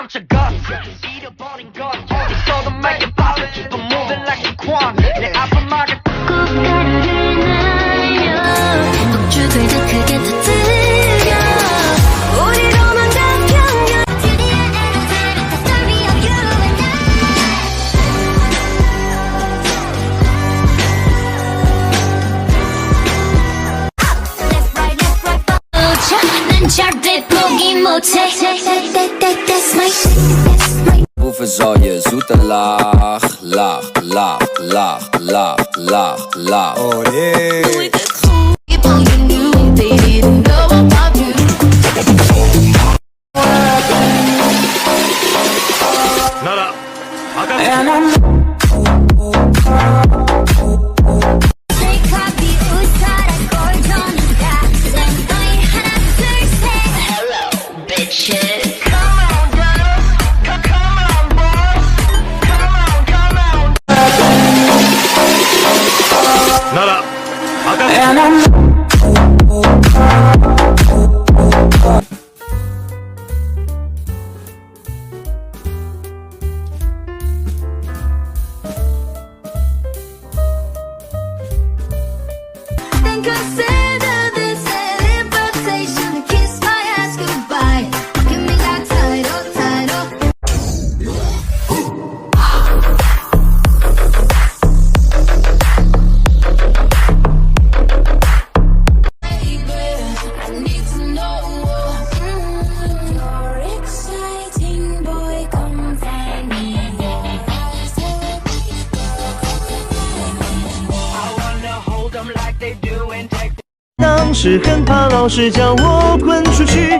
깜짝아 잃어버린 것 어디서도 말게 빨리 keep on moving like a quan 내 앞을 막을 꽃가루를 날려 폭죽을 더 크게 터뜨려 우리로만 다 평균 To the end of time it's the story of you and I 난 절대 포기 못해 That's my Voor zal je zoete lach, lach, lach, lach, lach, lach, lach. Oh yeah. People you knew they didn't know about you. And I'm Hello, bitches. Come on, girls. Come on, boys. Come on. And I'm Then consider this an invitation. Kiss my ass goodbye. Give me that title. I need to know you're exciting, boy. Come find me. I wanna hold them like they do and take. 当时很怕老师将我滚出去，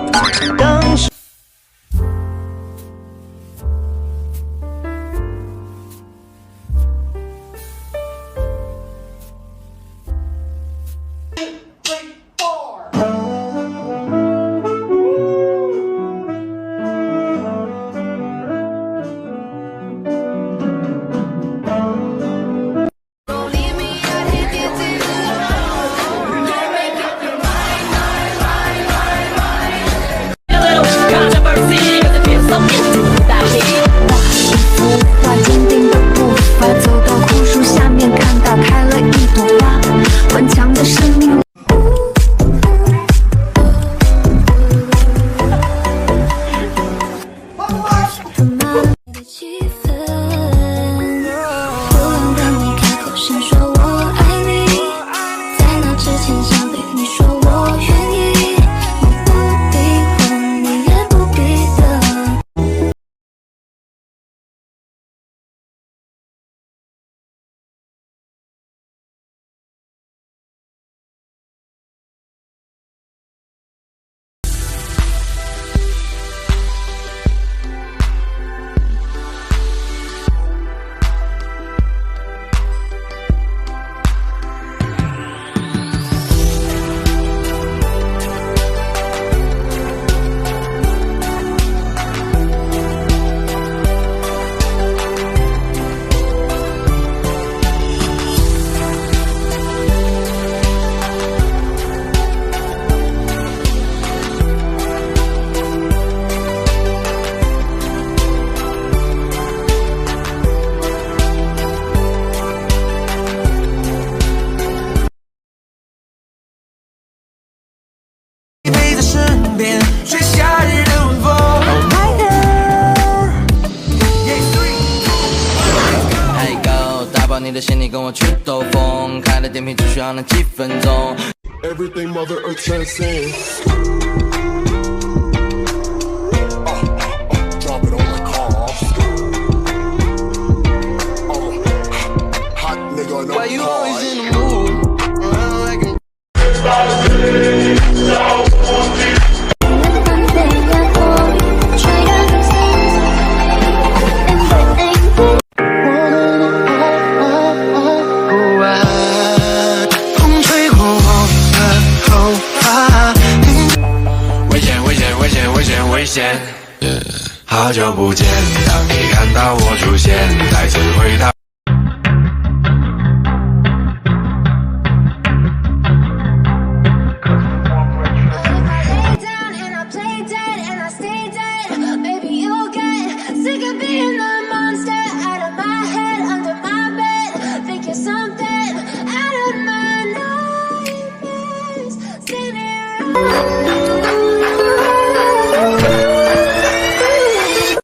当时。坚定的步伐，走到枯树下面，看到开了一朵花，顽强的生命。气氛，不用等你开口先说我爱你，在那之前想对你说我愿意，你不必问，你也不必等。陪在身边，吹夏日的晚风。Hey go， 打包你的行李，跟我去兜风。开了电瓶只需要那几分钟。Everything Mother Earth transcends. Drop it on the car. Hot nigga, no Why you car. always in the mood? Yeah. 好久不见，当你看到我出现，再次回到。